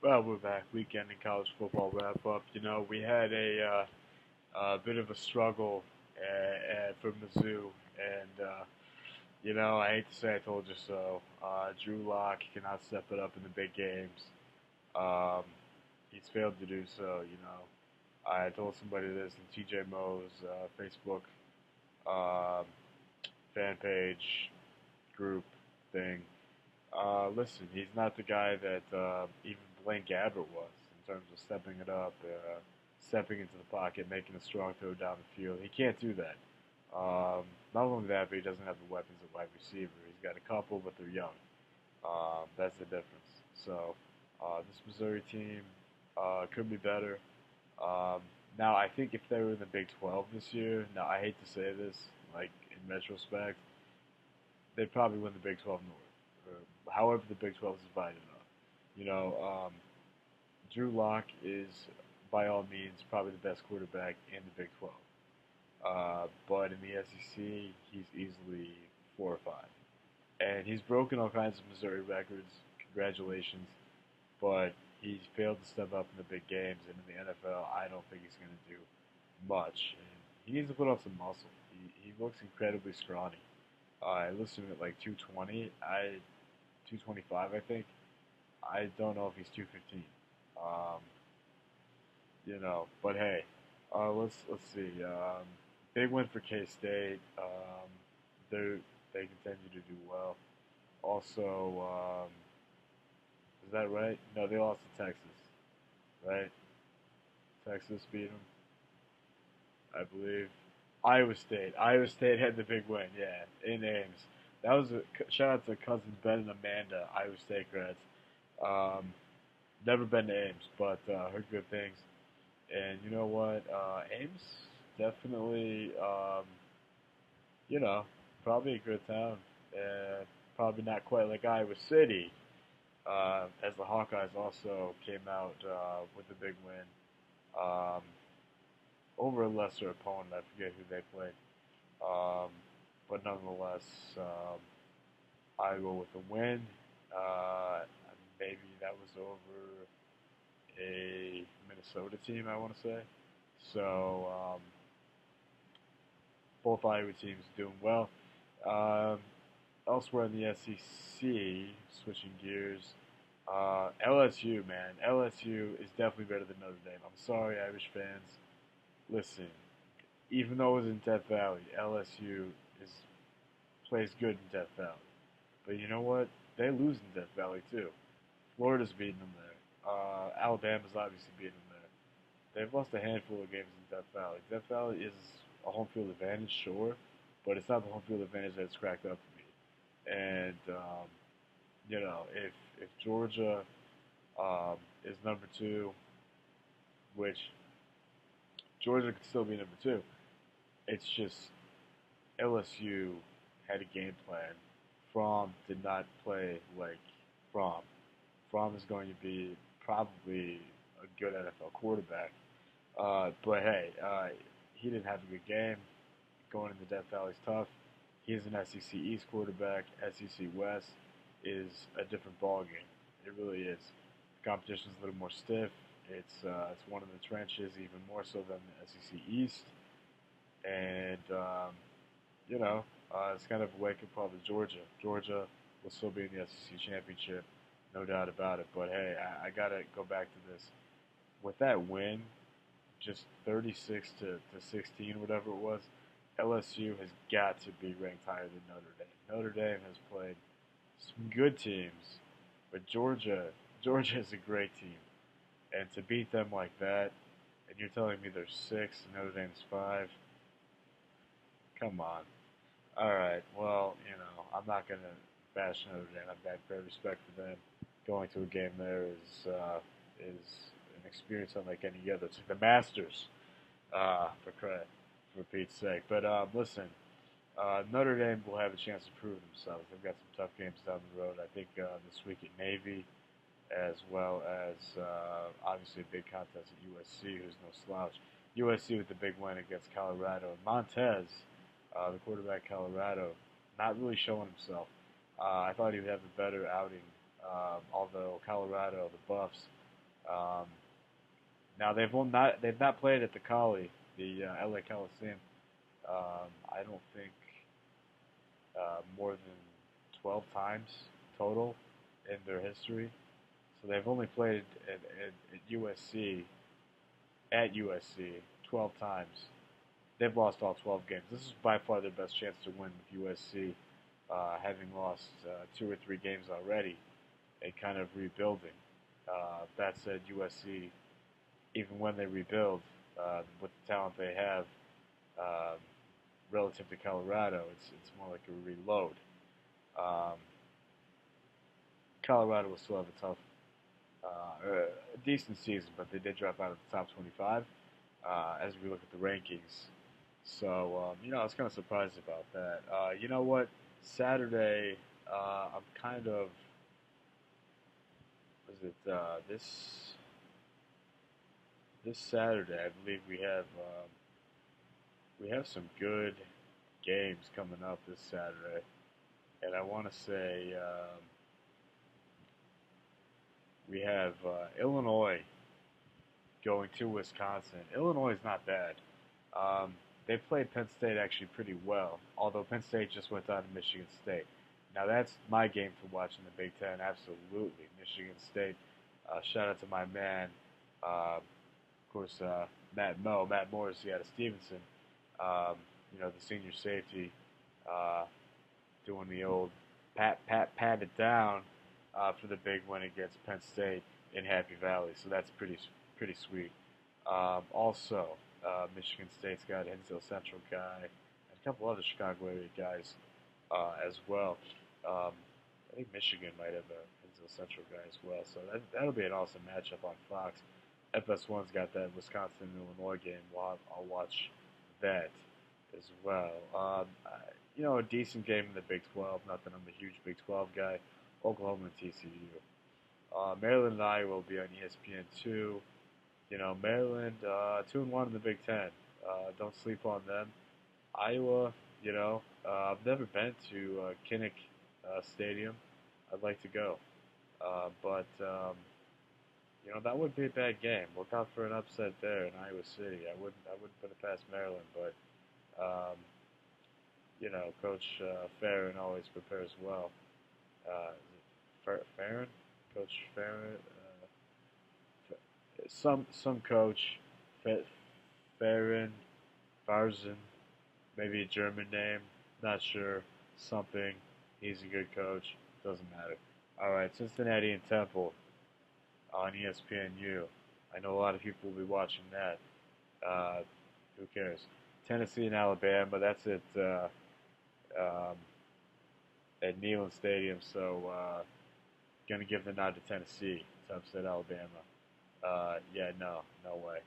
Well, we're back. Weekend in college football wrap up. We had a bit of a struggle for Mizzou, and I hate to say I told you so. Drew Lock cannot step it up in the big games. Um, he's failed to do so. I told somebody this in TJ Moe's Facebook um, fan page group thing. Listen, he's not the guy that even Blaine Gabbert was in terms of stepping it up, stepping into the pocket, making a strong throw down the field. He can't do that. Not only that, but he doesn't have the weapons at wide receiver. He's got a couple, but they're young. That's the difference. So this Missouri team could be better. Um, Now, I think if they were in the Big 12 this year, now I hate to say this, like in retrospect, they'd probably win the Big 12 North. However, the Big 12 is divided up. You know, um, Drew Lock is by all means probably the best quarterback in the Big 12. But in the SEC, he's easily 4 or 5, and he's broken all kinds of Missouri records. Congratulations, but he's failed to step up in the big games, and in the NFL, I don't think he's going to do much. And he needs to put on some muscle. He looks incredibly scrawny. I listened at like 220. 225, I think. I don't know if he's 215. Um, but hey, let's see. Big win for K State. They continue to do well. Also, is that right? No, they lost to Texas, right? Texas beat them, I believe. Iowa State. Iowa State had the big win. Yeah, in Ames. That was a shout out to cousins Ben and Amanda, Iowa State grads. Um, Never been to Ames, but heard good things. And you know what? Ames definitely, you know, probably a good town. Probably not quite like Iowa City, as the Hawkeyes also came out with a big win um, over a lesser opponent. I forget who they played, um, but nonetheless, Iowa with a win. Uh, Maybe that was over a Minnesota team, I want to say. So both Iowa teams doing well. Um, Elsewhere in the SEC, switching gears, LSU, man. LSU is definitely better than Notre Dame. I'm sorry, Irish fans. Listen, even though it was in Death Valley, LSU is plays good in Death Valley. But you know what? They lose in Death Valley too. Florida's beating them there. Alabama's obviously beating them there. They've lost a handful of games in Death Valley. Death Valley is a home field advantage, sure, but it's not the home field advantage that it's cracked up to be. And if Georgia is number two, which Georgia could still be number two, it's just LSU had a game plan. Fromm did not play like Fromm. Fromm is going to be probably a good NFL quarterback. But hey, he didn't have a good game. Going into Death Valley's tough. He's an SEC East quarterback. SEC West is a different ballgame. It really is. The competition's a little more stiff. It's one of the trenches, even more so than the SEC East. And it's kind of a wake up call to Georgia. Georgia will still be in the SEC championship, no doubt about it. But hey, I gotta go back to this. With that win, just 36 to 16, whatever it was, LSU has got to be ranked higher than Notre Dame. Notre Dame has played some good teams, but Georgia is a great team, and to beat them like that, and you're telling me they're 6 and Notre Dame's 5, come on. All right, well, I'm not gonna bash Notre Dame. I've got great respect for them. Going to a game there is an experience unlike any other. It's like the Masters, for Pete's sake. But listen, Notre Dame will have a chance to prove themselves. They've got some tough games down the road. I think this week at Navy, as well as obviously a big contest at USC, who's no slouch. USC with the big win against Colorado. Montez, the quarterback Colorado, not really showing himself. I thought he would have a better outing, although Colorado, the Buffs, Um, Now they've not played at the Coli, the LA Coliseum. I don't think more than 12 times total in their history. So they've only played at USC 12 times. They've lost all 12 games. This is by far their best chance to win with USC, having lost 2 or 3 games already and kind of rebuilding. That said, USC, even when they rebuild, with the talent they have, um, relative to Colorado, it's more like a reload. Um, Colorado will still have a tough, a decent season, but they did drop out of the top 25 as we look at the rankings. So I was kind of surprised about that. You know what? Saturday, I'm kind of was it this Saturday? I believe we have some good games coming up this Saturday, and I want to say we have Illinois going to Wisconsin. Illinois is not bad. Um, they played Penn State actually pretty well, although Penn State just went down to Michigan State. Now that's my game to watch in the Big Ten, absolutely. Michigan State. Shout out to my man, of course, Matt Morrissey out of Stevenson. Um, the senior safety, uh, doing the old pat it down for the big win against Penn State in Happy Valley. So that's pretty sweet. Also, Michigan State's got a Hinsdale Central guy and a couple other Chicago area guys as well. I think Michigan might have a Hinsdale Central guy as well. So that'll be an awesome matchup on Fox. FS1's got that Wisconsin Illinois game. I'll watch that as well. A decent game in the Big 12. Not that I'm a huge Big 12 guy. Oklahoma and TCU. Maryland and Iowa will be on ESPN2. Maryland 2-1 in the Big Ten. Don't sleep on them. Iowa, I've never been to Kinnick Stadium. I'd like to go, but that would be a bad game. Look out for an upset there in Iowa City. I wouldn't put it past Maryland, but Coach Farron always prepares well. Farron, Coach Farron, some coach, Farron, Farzin, maybe a German name, not sure. Something. He's a good coach. Doesn't matter. All right, Cincinnati and Temple on ESPNU. I know a lot of people will be watching that. Who cares? Tennessee and Alabama. That's at Neyland Stadium. So gonna give the nod to Tennessee to upset Alabama. No way.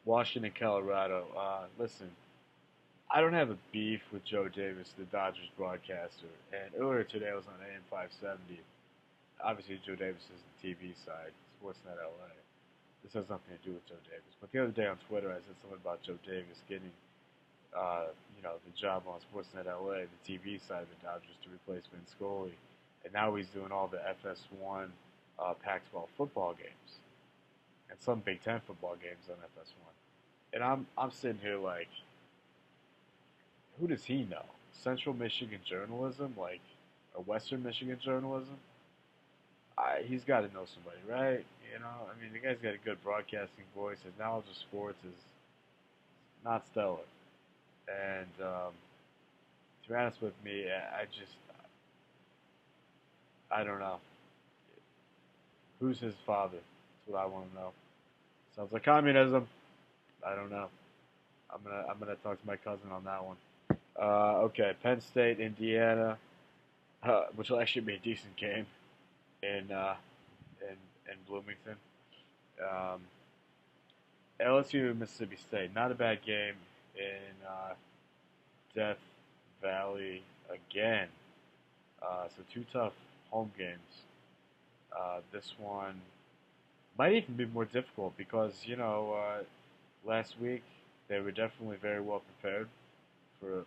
Washington, Colorado. Listen, I don't have a beef with Joe Davis, the Dodgers broadcaster. And earlier today I was on AM 570. Obviously, Joe Davis is the TV side, Sportsnet LA. This has nothing to do with Joe Davis. But the other day on Twitter, I said something about Joe Davis getting, the job on Sportsnet LA, the TV side of the Dodgers, to replace Vin Scully. And now he's doing all the FS1 Pac-12 football games and some Big Ten football games on FS1. And I'm sitting here like, who does he know? Central Michigan journalism, or Western Michigan journalism? He's got to know somebody, right? The guy's got a good broadcasting voice. His knowledge of sports is not stellar. And to be honest with me, I don't know. Who's his father? That's what I want to know. Sounds like communism. I don't know. I'm gonna talk to my cousin on that one. Okay, Penn State, Indiana, which will actually be a decent game in Bloomington. LSU, Mississippi State, not a bad game in Death Valley again. So 2 tough home games. This one might even be more difficult because last week they were definitely very well prepared for an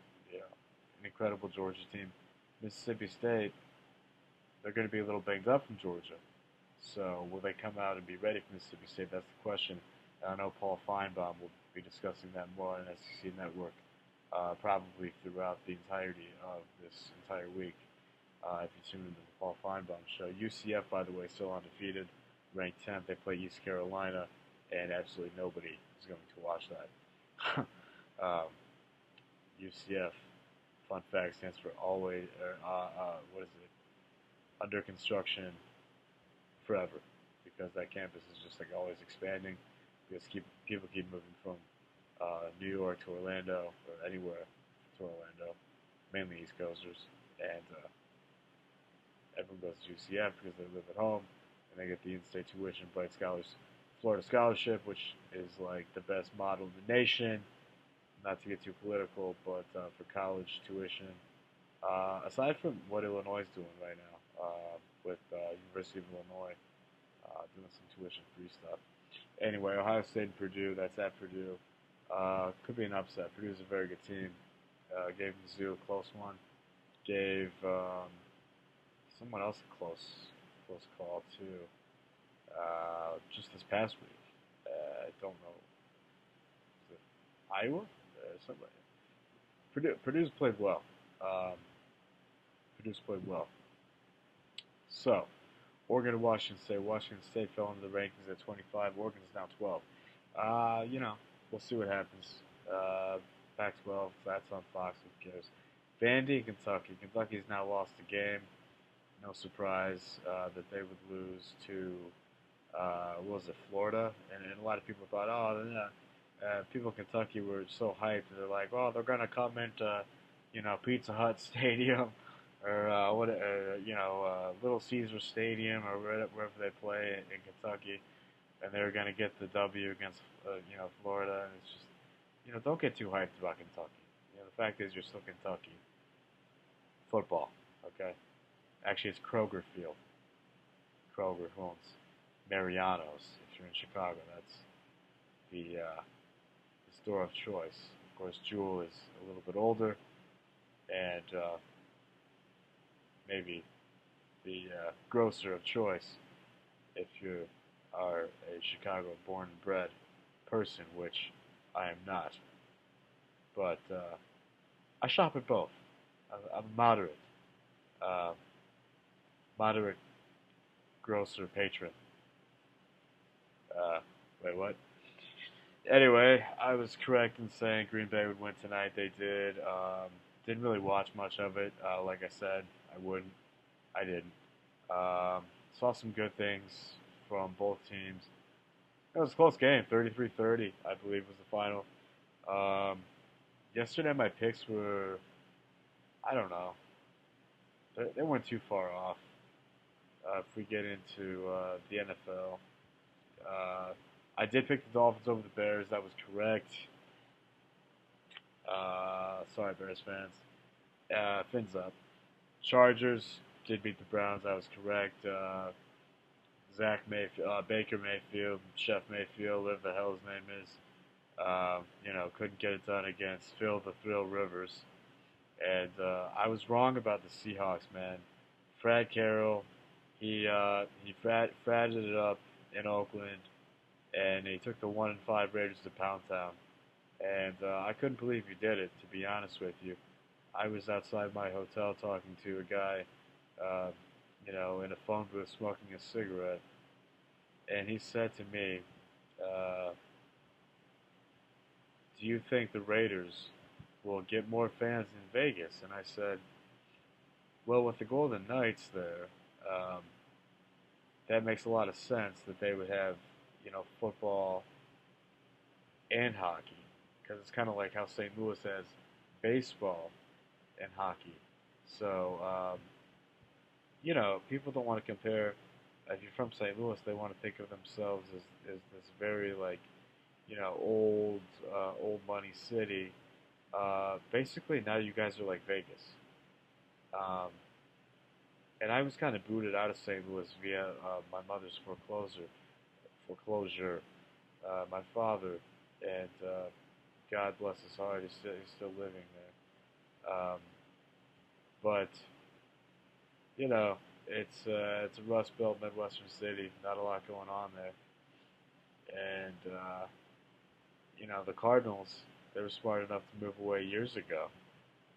incredible Georgia team. Mississippi State, they're going to be a little banged up from Georgia. So will they come out and be ready for Mississippi State? That's the question. I know Paul Feinbaum will be discussing that more on SEC Network, probably throughout the entirety of this entire week. If you tune into the Paul Feinbaum show. UCF, by the way, still undefeated, ranked 10th. They play East Carolina, and absolutely nobody is going to watch that. UCF, fun fact, stands for always, what is it? Under construction forever, because that campus is just like always expanding, because people keep moving from New York to Orlando, or anywhere to Orlando, mainly East Coasters, and everyone goes to UCF because they live at home, and they get the in-state tuition, Bright Scholars, Florida Scholarship, which is like the best model in the nation. Not to get too political, but for college tuition, aside from what Illinois is doing right now with University of Illinois doing some tuition-free stuff. Anyway, Ohio State and Purdue, that's at Purdue. Could be an upset. Purdue's a very good team. Gave Mizzou a close one. Gave someone else a close call too. Just this past week. I don't know. Is it Iowa? Somebody. Purdue's played well. Purdue's played well. So, Oregon to Washington State. Washington State fell into the rankings at 25. Oregon's now 12. We'll see what happens. Pac-12, that's on Fox. Who cares? Vandy, Kentucky. Kentucky's now lost a game. No surprise that they would lose to, what was it, Florida? And a lot of people thought, people in Kentucky were so hyped. They're like, oh, they're going to come into, Pizza Hut Stadium or Little Caesar Stadium or wherever they play in Kentucky, and they're going to get the W against, Florida. And it's just, don't get too hyped about Kentucky. The fact is, you're still Kentucky. Football, okay? Actually, it's Kroger Field. Kroger owns Mariano's. If you're in Chicago, that's the store of choice. Of course, Jewel is a little bit older, and maybe the grocer of choice if you are a Chicago born and bred person, which I am not. But I shop at both. I'm moderate. Moderate grocer patron. Wait, what? Anyway, I was correct in saying Green Bay would win tonight. They did. Didn't really watch much of it. Like I said, I wouldn't. I didn't. Saw some good things from both teams. It was a close game, 33-30, I believe was the final. Yesterday my picks were, I don't know, they weren't too far off. If we get into the NFL, I did pick the Dolphins over the Bears. That was correct. Sorry, Bears fans. Fins up. Chargers did beat the Browns. That was correct. Baker Mayfield, Chef Mayfield, whatever the hell his name is. Couldn't get it done against Phil the Thrill Rivers. And I was wrong about the Seahawks, man. FRAT Carroll, he fratted it up in Oakland, and he took the 1-5 Raiders to Pound Town. And I couldn't believe he did it, to be honest with you. I was outside my hotel talking to a guy, in a phone booth smoking a cigarette, and he said to me, do you think the Raiders will get more fans in Vegas? And I said, well, with the Golden Knights there, that makes a lot of sense that they would have, football and hockey, because it's kind of like how St. Louis has baseball and hockey. So, people don't want to compare. If you're from St. Louis, they want to think of themselves as this very, old money city. Basically, now you guys are like Vegas. And I was kind of booted out of St. Louis via my mother's foreclosure. My father, and God bless his heart, he's still living there. But it's a Rust Belt Midwestern city. Not a lot going on there, and the Cardinals, they were smart enough to move away years ago,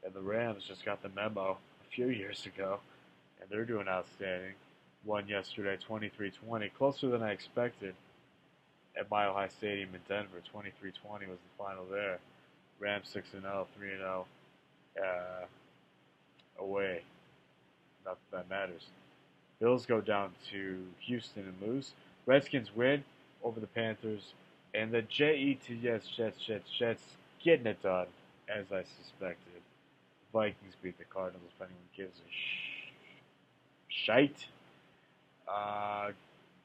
and the Rams just got the memo a few years ago, and they're doing outstanding. Won yesterday, 23-20, closer than I expected at Mile High Stadium in Denver. 23-20 was the final there. Rams 6-0, 3-0 away. Not that matters. Bills go down to Houston and lose. Redskins win over the Panthers. And the Jets getting it done, as I suspected. Vikings beat the Cardinals, if anyone gives a shite.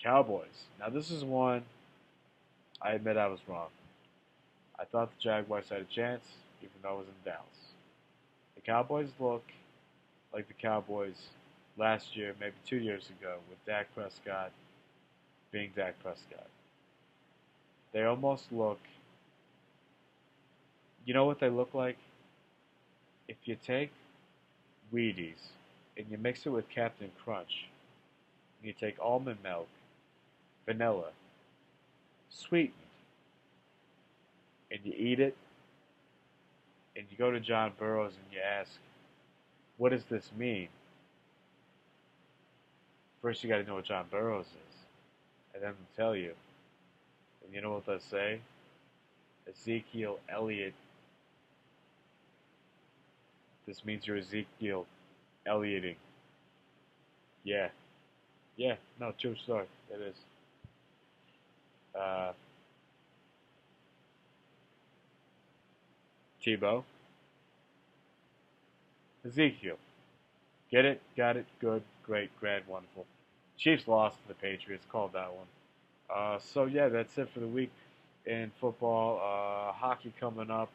Cowboys. Now, this is one I admit I was wrong. I thought the Jaguars had a chance, even though I was in Dallas. The Cowboys look like the Cowboys last year, maybe 2 years ago, with Dak Prescott being Dak Prescott. They almost look, you know what they look like? If you take Wheaties and you mix it with Captain Crunch, and you take almond milk, vanilla, sweetened, and you eat it, and you go to John Burroughs and you ask, what does this mean? First you got to know what John Burroughs is, and then they'll tell you. And you know what they'll say? Ezekiel Elliott. This means you're Ezekiel Ellioting. Yeah. Yeah, no, true story. It is. Tebow. Ezekiel. Get it? Got it? Good, great, grand, wonderful. Chiefs lost to the Patriots. Called that one. So, yeah, that's it for the week in football. Hockey coming up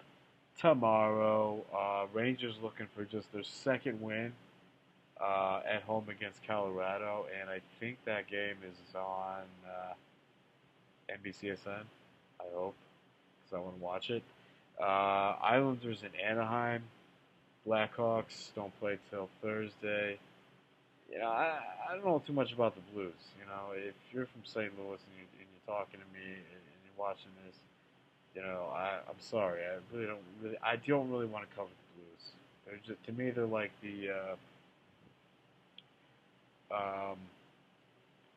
tomorrow. Rangers looking for just their second win at home against Colorado. And I think that game is on NBCSN. I hope, because I want to watch it. Islanders in Anaheim. Blackhawks don't play till Thursday. I don't know too much about the Blues. If you're from St. Louis and you're talking to me and you're watching this, I'm sorry. I don't really want to cover the Blues. They're just, to me, they're like the.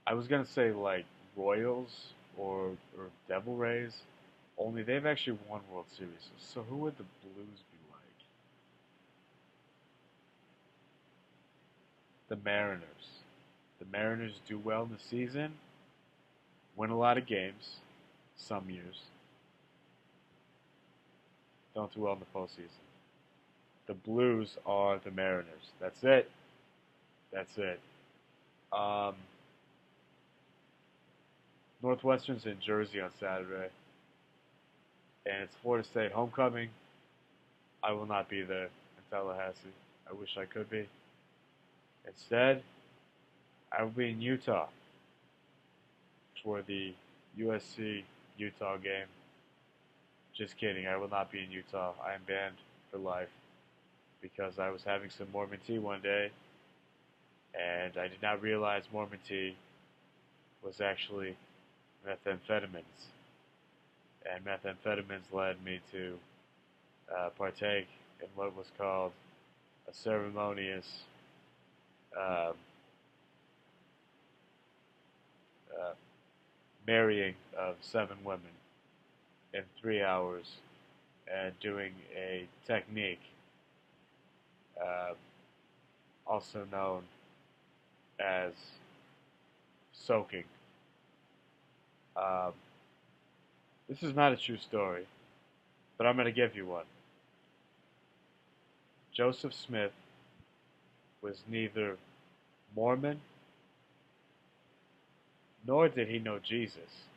I was gonna say like Royals or Devil Rays, only they've actually won World Series. So who would the Blues be like? The Mariners. The Mariners do well in the season, win a lot of games, some years. Don't do well in the postseason. The Blues are the Mariners. That's it. That's it. Northwestern's in Jersey on Saturday, and it's Florida State homecoming. I will not be there in Tallahassee. I wish I could be. Instead, I will be in Utah for the USC-Utah game. Just kidding. I will not be in Utah. I am banned for life because I was having some Mormon tea one day, and I did not realize Mormon tea was actually methamphetamines. And methamphetamines led me to partake in what was called a ceremonious marrying of 7 women in 3 hours and doing a technique also known as soaking. This is not a true story, but I'm going to give you one. Joseph Smith was neither Mormon nor did he know Jesus,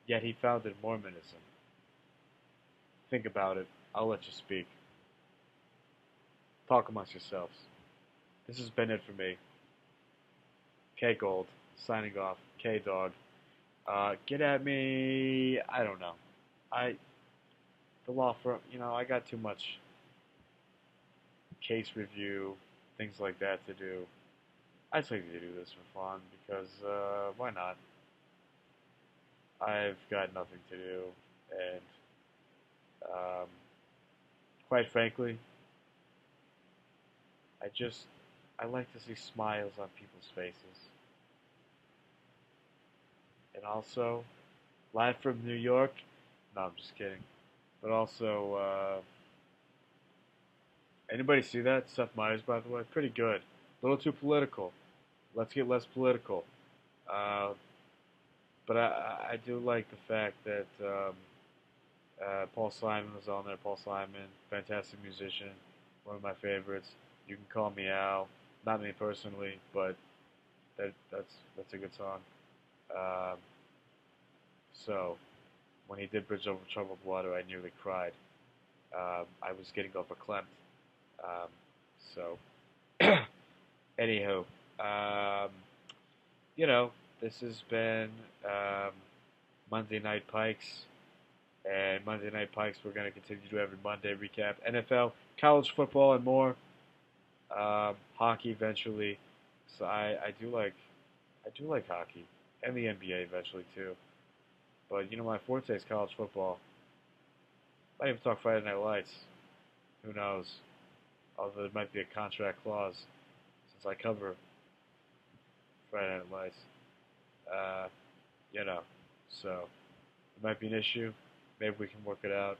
yet he founded Mormonism. Think about it. I'll let you speak. Talk amongst yourselves. This has been it for me. K Gold, signing off. K Dog. Get at me. I don't know. The law firm, I got too much case review, things like that to do. I just like to do this for fun because why not? I've got nothing to do, and um, quite frankly, I just I like to see smiles on people's faces, and also live from New York. No, I'm just kidding. But also, anybody see that? Seth Meyers, by the way, pretty good. A little too political. Let's get less political. Uh, but I do like the fact that Paul Simon was on there. Paul Simon, fantastic musician, one of my favorites. You can call me Al. Not me personally, but that's a good song. Um, so when he did Bridge Over Troubled Water, I nearly cried. I was getting overclamped. Um, so anywho, um, you know, this has been Monday Night Pikes. And Monday Night Pikes, we're going to continue to do every Monday recap NFL, college football, and more. Hockey eventually. So I do like hockey and the NBA eventually too. But you know, my forte is college football. Might even talk Friday Night Lights. Who knows? Although there might be a contract clause since I cover Friday Night Lights. Uh, you know, so it might be an issue. Maybe we can work it out.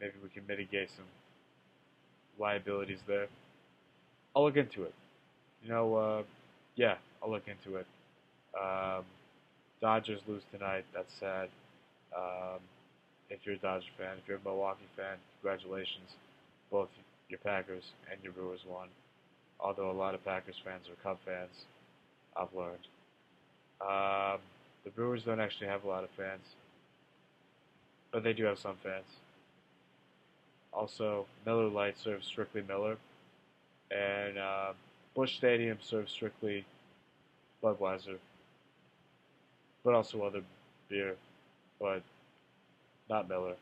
Maybe we can mitigate some liabilities there. I'll look into it. You know, yeah, I'll look into it. Um, Dodgers lose tonight. That's sad. Um, if you're a Dodger fan, if you're a Milwaukee fan, congratulations. Both your Packers and your Brewers won. Although a lot of Packers fans are Cub fans, I've learned. Um, the Brewers don't actually have a lot of fans, but they do have some fans. Also, Miller Lite serves strictly Miller, and Busch Stadium serves strictly Budweiser, but also other beer, but not Miller.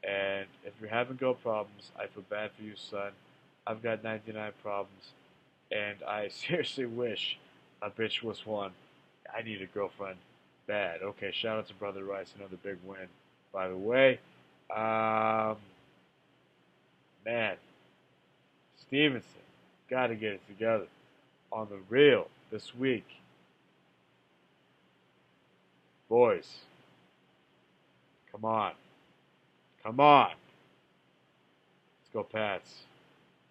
And if you're having go problems, I feel bad for you, son. I've got 99 problems, and I seriously wish a bitch was one. I need a girlfriend bad. Okay, shout out to Brother Rice, another big win. By the way, um, man, Stevenson, got to get it together on the real this week. Boys, come on. Come on. Let's go, Pats.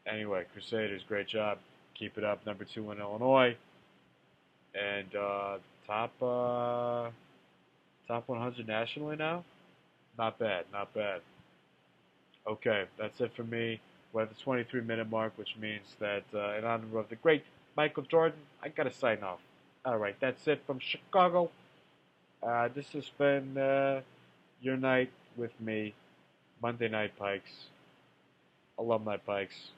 Anyway, Crusaders, great job. Keep it up. Number 2 in Illinois. And top 100 nationally now? Not bad, not bad. Okay, that's it for me. We're at the 23-minute mark, which means that in honor of the great Michael Jordan, I got to sign off. All right, that's it from Chicago. This has been your night with me, Monday Night Pikes, Alumni Pikes,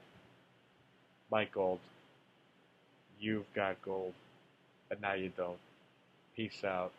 Mike Gold. You've got gold, but now you don't. Peace out.